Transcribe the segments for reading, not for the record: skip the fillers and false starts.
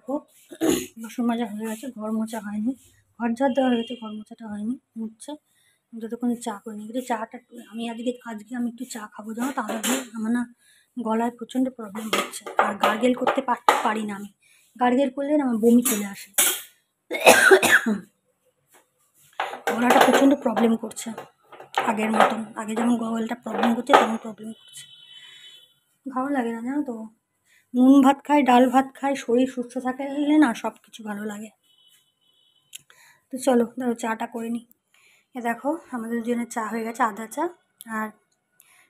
দেখো বাসন মাজা হয়ে গেছে, ঘর মোছা হয়নি, ঘর ঝাড় দেওয়া হয়ে গেছে, ঘর মোছাটা হয়নি, মুছছে। যতক্ষণ চা করিনি, কিন্তু চাটা আমি আজকে আমি একটু চা খাবো, জানো তো। আদা দিয়ে আমার না গলায় প্রচণ্ড প্রবলেম হচ্ছে, আর গার্গেল করতে পারি না আমি। গার্গেল করলে না আমার বমি চলে আসে, গলাটা প্রচণ্ড প্রবলেম করছে আগের মতন। আগে যেমন গলাটা প্রবলেম করছে তেমন প্রবলেম করছে, ভালো লাগে না, জানো তো। নুন ভাত খাই, ডাল ভাত খাই, শরীর সুস্থ থাকলে না সব কিছু ভালো লাগে। তো চলো ধরো চাটা করে নিই। দেখো আমাদের দুজনের চা হয়ে গেছে, আদা চা। আর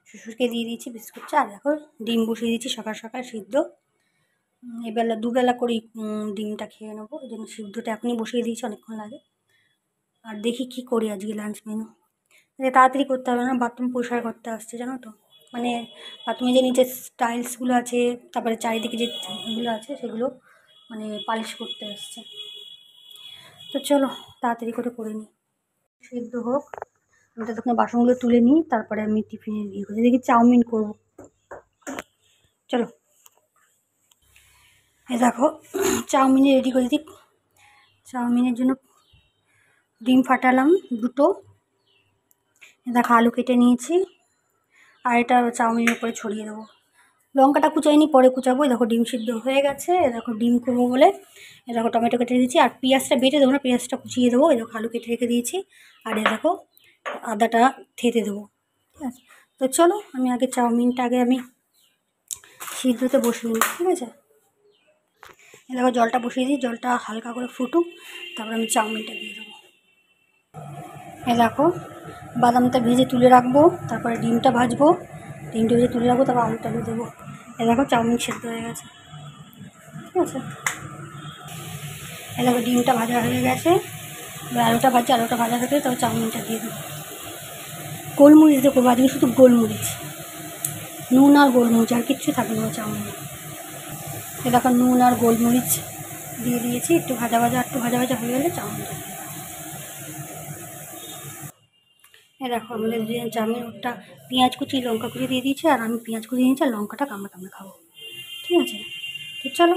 শ্বশুরকে দিয়ে দিয়েছি বিস্কুট চা। আর দেখো ডিম বসিয়ে দিয়েছি সকাল সকাল সিদ্ধ। এবেলা দুবেলা করেই ডিমটা খেয়ে নেবো, ওই জন্য সিদ্ধটা এখনই বসিয়ে দিয়েছি, অনেকক্ষণ লাগে। আর দেখি কি করি আজকে লাঞ্চ মেনু। তাড়াতাড়ি করতে হবে না, বাথরুম পরিষ্কার করতে আসছে, জানো তো। মানে বাথরুমে যে নিচে টাইলসগুলো আছে, তারপরে চারিদিকে যে এগুলো আছে সেগুলো মানে পালিশ করতে আসছে। তো চলো তাড়াতাড়ি করে নিই, সিদ্ধ হোক। আমি ততক্ষণ বাসনগুলো তুলে নিই, তারপরে আমি টিফিনে ইয়ে করি, দেখি চাউমিন করবো। চলো এই দেখো চাউমিনে রেডি করে দিই। চাউমিনের জন্য ডিম ফাটালাম দুটো, দেখো আলু কেটে নিয়েছি, আর এটা চাউমিনের উপরে ছড়িয়ে দেবো। লঙ্কাটা কুচাইনি, পরে কুচাবো। দেখো ডিম সিদ্ধ হয়ে গেছে, দেখো ডিম করবো বলে দেখো টমেটো কেটে দিয়েছি, আর পেঁয়াজটা বেটে দেবো না, পেঁয়াজটা কুচিয়ে দেবো। দেখো আলু কেটে রেখে দিয়েছি, আর দেখো আদাটা থেতে দেবো, ঠিক আছে। তো চলো আমি আগে চাউমিনটা আমি সিদ্ধতে বসিয়ে নিই, ঠিক আছে। দেখো জলটা বসিয়ে দিই, জলটা হালকা করে ফুটুক, তারপর আমি চাউমিনটা দিয়ে দেবো। দেখো বাদামটা ভেজে তুলে রাখবো, তারপরে ডিমটা ভাজবো, ডিমটা ভেজে তুলে রাখবো, তারপর আলুটা দিয়ে দেবো। দেখো চাউমিন সেদ্ধ হয়ে গেছে, ঠিক আছে। দেখো ডিমটা ভাজা হয়ে গেছে, এবার আলুটা ভাজা হয়ে গেছে, তবে চাউমিনটা দিয়ে দেবো। গোলমরিচ দিয়ে করবো আজকে, শুধু গোলমরিচ, নুন আর গোলমরিচ, আর কিচ্ছু থাকবে না চাউমিনে। দেখো নুন আর গোলমরিচ দিয়ে দিয়েছি, একটু ভাজা হয়ে গেলে চাউমিনটা দিয়ে দেবো। দেখো আমাদের চাউমিন ওটা পেঁয়াজ কুচি লঙ্কা কুচি দিয়ে দিয়েছি, আর আমি পেঁয়াজ কুচি দিয়েছি আর লঙ্কাটা কামড়ে খাবো, ঠিক আছে। তো চলো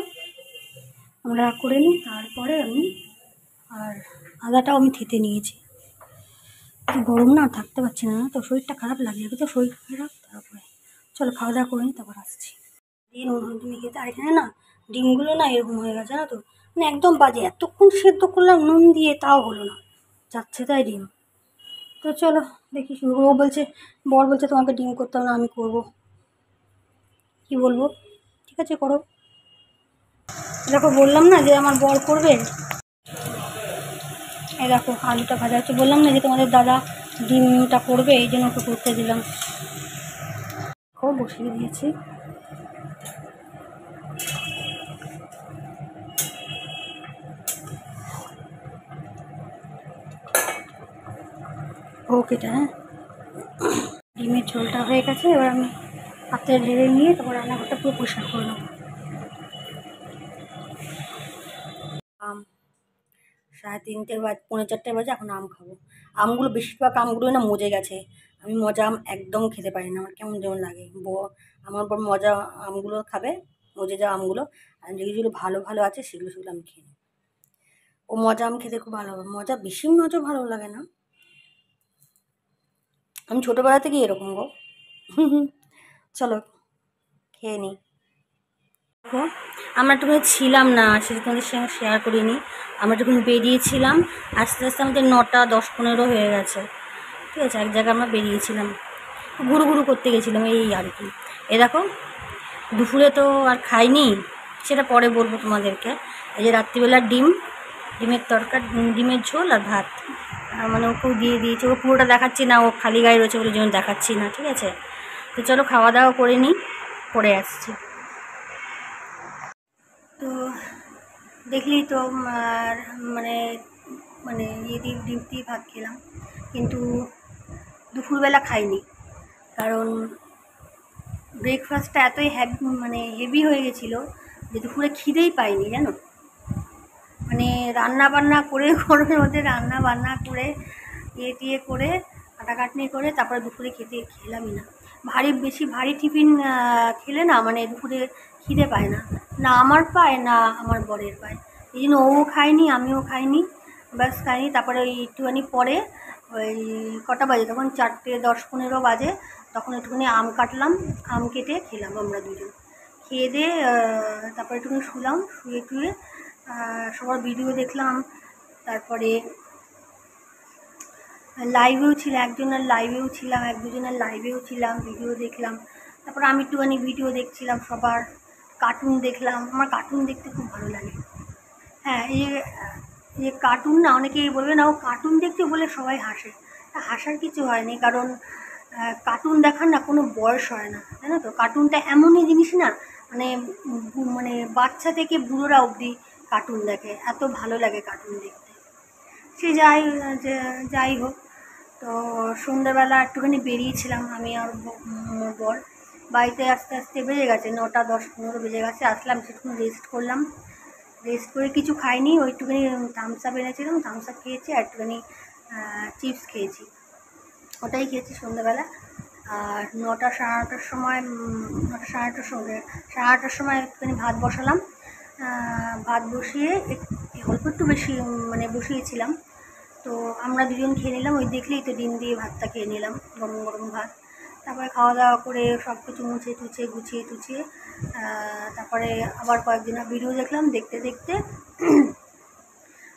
আমরা করে নিই, তারপরে আমি আর আদাটাও আমি থেতে নিয়েছি। গরম না থাকতে পারছি না, তো শরীরটা খারাপ লাগে, তো শরীর খারাপ। তারপরে চলো খাওয়া দাওয়া করে নিই, তারপর আসছি। দিয়ে নুন হলুদ মেখে, আর এখানে না ডিমগুলো না এরকম হয়ে গেছে, জানো তো, মানে একদম বাজে। এতক্ষণ সেদ্ধ করলাম নুন দিয়ে, তাও হলো না, যাচ্ছে তাই ডিম। তো চলো দেখি শুরু করবো। বর বলছে তোমাকে ডিম করতে হবে না, আমি করবো, কি বলবো, ঠিক আছে করো। দেখো বললাম না যে আমার বর করবে। দেখো আলুটা ভাজা হচ্ছে, বললাম না যে তোমাদের দাদা ডিমটা করবে, এই জন্য ওকে করতে দিলাম। বসিয়ে দিয়েছি। ওকেটা হ্যাঁ, ডিমের ঝোলটা হয়ে গেছে, এবার আমি হাতে ঢেলে নিয়ে তারপর রান্নাঘরটা পুরো পরিষ্কার করে নেবো। আম 3:30 বাজে, 3:45 বাজে, এখন আম খাবো। আমগুলো বেশিরভাগ আমগুলো না মজে গেছে, আমি মজা আম একদম খেতে পারি না, আমার কেমন যেমন লাগে। আমার পর মজা আমগুলো খাবে, মজে যাওয়া আমগুলো, আর যেগুলো ভালো আছে সেগুলো আমি খেয়ে নিই। ও মজা আম খেতে খুব ভালো হবে, মজা বেশি মজা ভালো লাগে না। আমি ছোটোবেলা থেকেই এরকম গো। চলো খেয়ে নিই। দেখো আমরা একটু ছিলাম না, সেটা তোমাদের সঙ্গে শেয়ার করিনি। আমরা যখন বেরিয়েছিলাম আস্তে আস্তে আমাদের 9টা 10-15 হয়ে গেছে, ঠিক আছে। এক জায়গায় আমরা বেরিয়েছিলাম, ঘুরু করতে গেছিলাম, এই আর কি। দেখো দুপুরে তো আর খাইনি, সেটা পরে বলবো তোমাদেরকে। এই যে রাত্রিবেলা ডিমের তরকারি, ডিমের ঝোল আর ভাত, মানে ওকেও দিয়ে দিয়েছি। ও পুরোটা দেখাচ্ছি না, ও খালি গায়ে রয়েছে বলে জন্য দেখাচ্ছি না, ঠিক আছে। তো চলো খাওয়া দাওয়া করে নিই, পরে আসছি। তো দেখলি তো মানে মানে ডিম দিয়ে ভাত খেলাম, কিন্তু দুপুরবেলা খাইনি, কারণ ব্রেকফাস্টটা এতই হেভি হয়ে গেছিলো যে দুপুরে খিদেই পাইনি, জানো। মানে রান্না বান্না করে গরমের মধ্যে রান্না বান্না করে টিয়ে করে কাটাকাটনি করে তারপরে দুপুরে খেলামই না। বেশি ভারী টিফিন খেলে না মানে দুপুরে খিদে পায় না, না আমার পায় না আমার বরের পায়, এই জন্য ও খায়নি আমিও খাইনি, ব্যাস খাইনি। তারপরে ওই একটুখানি পরে ওই কটা বাজে তখন 4:10-15 বাজে, তখন একটুখানি আম কাটলাম, আম কেটে খেলাম আমরা দুজন। খেয়ে দিয়ে তারপরে একটুখানি শুলাম, শুয়ে টুয়ে সবার ভিডিও দেখলাম। তারপরে লাইভেও ছিল, একজনের লাইভেও ছিলাম, এক দুজনের লাইভেও ছিলাম, ভিডিও দেখলাম। তারপর আমি একটুখানি ভিডিও দেখছিলাম সবার, কার্টুন দেখলাম। আমার কার্টুন দেখতে খুব ভালো লাগে। হ্যাঁ, এই যে কার্টুন না, অনেকেই বলবে না ও কার্টুন দেখতে বলে সবাই হাসে। হাসার কিছু হয়নি, কারণ কার্টুন দেখার না কোনো বয়স হয় না, জানো তো। কার্টুনটা এমনই জিনিস না, মানে মানে বাচ্চা থেকে বুড়োরা অবধি কার্টুন দেখে, এত ভালো লাগে কার্টুন দেখতে। সে যাই হোক, তো সন্ধ্যেবেলা একটুখানি বেরিয়েছিলাম আমি আর মোর বর। বাড়িতে আস্তে আস্তে বেজে গেছে 9:10-15 বেজে গেছে। আসলাম, কিছুক্ষণ রেস্ট করলাম, রেস্ট করে কিছু খাইনি, ওই একটুখানি থামস আপ এনেছিলাম, থামস আপ খেয়েছি আর একটুখানি চিপস খেয়েছি, ওটাই খেয়েছি সন্ধ্যেবেলা। আর 9-9:30 সময় 9-9:30 সময় 9:30 সময় একটুখানি ভাত বসালাম। ভাত বসিয়ে অল্প একটু বেশি মানে বসিয়েছিলাম, তো আমরা দুজন খেয়ে নিলাম। ওই দেখলেই তো ডিম দিয়ে ভাতটা খেয়ে নিলাম, গরম গরম ভাত। তারপরে খাওয়া দাওয়া করে সব কিছু মুছে টুছে গুছিয়ে টুছিয়ে তারপরে আবার কয়েকদিনের ভিডিও দেখলাম, দেখতে দেখতে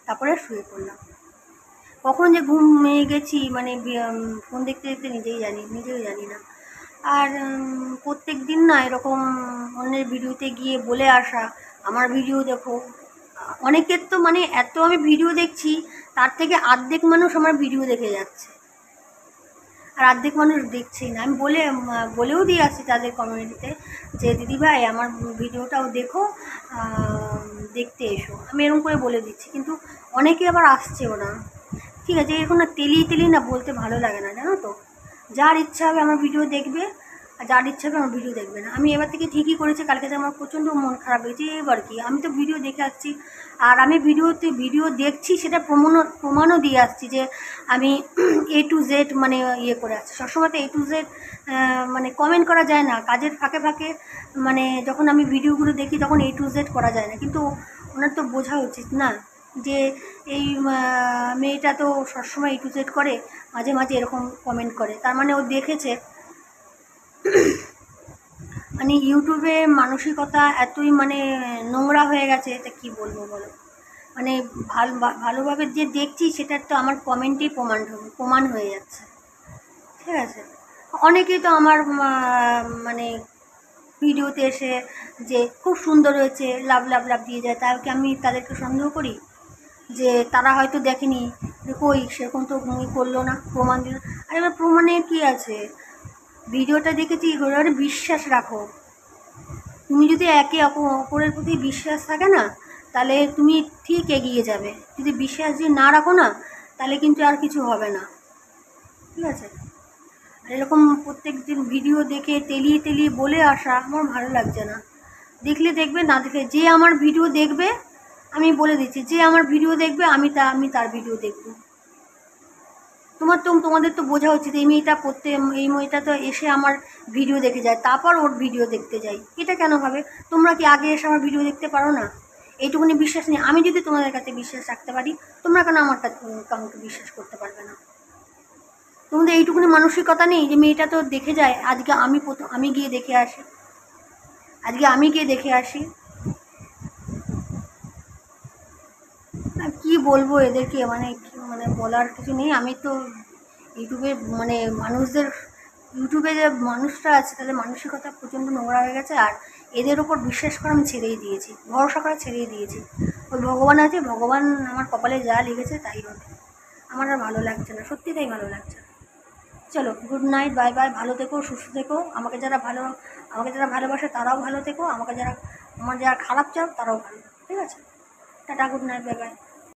তারপরে শুয়ে পড়লাম। কখন যে ঘুমিয়ে গেছি মানে ফোন দেখতে দেখতে নিজেও জানি না। আর প্রত্যেক দিন না এরকম অন্যের ভিডিওতে গিয়ে বলে আসা আমার ভিডিও দেখো, অনেকের তো মানে এত আমি ভিডিও দেখছি, তার থেকে অর্ধেক মানুষ আমার ভিডিও দেখে যাচ্ছে, আর অর্ধেক মানুষ দেখছেই না। আমি বলেও দিয়ে আসছি তাদের কমিউনিটিতে যে দিদিভাই আমার ভিডিওটাও দেখো, দেখতে এসো, আমি এরকম করে বলে দিচ্ছি। কিন্তু অনেকে আবার আসছেও না। ঠিক আছে, এরকম না তেলিয়ে না বলতে ভালো লাগে না, জানো তো। যার ইচ্ছা হবে আমার ভিডিও দেখবে, আর যার ইচ্ছা হবে আমার ভিডিও দেখবে না। আমি এবার থেকে ঠিকই করেছি, কালকে থেকে আমার প্রচণ্ড মন খারাপ হয়েছে। এবার কি, আমি তো ভিডিও দেখে আসছি, আর আমি ভিডিও দেখছি সেটা প্রমাণও দিয়ে আসছি যে আমি A to Z মানে ইয়ে করে আসছি। সবসময় তো A to Z মানে কমেন্ট করা যায় না, কাজের ফাঁকে ফাঁকে মানে যখন আমি ভিডিওগুলো দেখি তখন A to Z করা যায় না। কিন্তু ওনার তো বোঝা উচিত না যে এই মেয়েটা তো সবসময় A to Z করে, মাঝে মাঝে এরকম কমেন্ট করে, তার মানে ও দেখেছে। মানে ইউটিউবে মানসিকতা এতই মানে নোংরা হয়ে গেছে, এটা কি বলবো বলো। মানে ভালোভাবে যে দেখছি সেটার তো আমার কমেন্টেই প্রমাণ হয়ে যাচ্ছে। ঠিক আছে, অনেকেই তো আমার মানে ভিডিওতে এসে যে খুব সুন্দর হয়েছে লাভ লাভ লাভ দিয়ে যায়, তাহলে কি আমি তাদেরকে সন্দেহ করি যে তারা হয়তো দেখেনি, কই সেরকম তো করলো না, প্রমাণ দিল। আর এবার প্রমাণের কী আছে, ভিডিওটা দেখেছি, এবারে বিশ্বাস রাখো। তুমি যদি একে অপরের প্রতি বিশ্বাস থাকে না, তাহলে তুমি ঠিক এগিয়ে যাবে। যদি বিশ্বাস যদি না রাখো না, তাহলে কিন্তু আর কিছু হবে না। ঠিক আছে, আর এরকম প্রত্যেক দিন ভিডিও দেখে তেলিয়ে বলে আসা আমার ভালো লাগছে না। দেখলে দেখবে, না দেখলে যে আমার ভিডিও দেখবে, আমি বলে দিচ্ছি, যে আমার ভিডিও দেখবে আমি তার ভিডিও দেখব। তোমাদের তো বোঝা উচিত, এই মেয়েটা তো এসে আমার ভিডিও দেখে যায়, তারপর ওর ভিডিও দেখতে যাই, এটা কেন হবে? তোমরা কি আগে এসে আমার ভিডিও দেখতে পারো না? এইটুকুনি বিশ্বাস নেই? আমি যদি তোমাদের কাছে বিশ্বাস রাখতে পারি, তোমরা কেন আমার কাউকে বিশ্বাস করতে পারবে না? তোমাদের এইটুকুনি মানসিকতা নেই যে মেয়েটা তো দেখে যায়, আজকে আমি গিয়ে দেখে আসি। কি বলবো এদেরকে, মানে বলার কিছু নেই। আমি তো ইউটিউবে মানে ইউটিউবে যে মানুষরা আছে তাদের মানসিকতা প্রচণ্ড নোংরা হয়ে গেছে, আর এদের ওপর বিশ্বাস করা আমি ছেড়েই দিয়েছি, ভরসা করা ছেড়েই দিয়েছি। ওই ভগবান আছে, ভগবান আমার কপালে যা লিখেছে তাই হবে। আমার আর ভালো লাগছে না, সত্যি তাই ভালো লাগছে না। চলো, গুড নাইট, বাই বাই, ভালো থেকো, সুস্থ থেকো। আমাকে যারা ভালোবাসে তারাও ভালো থেকো, আমার যারা খারাপ চাও তারাও ভালো। ঠিক আছে, tata, good night, bye bye.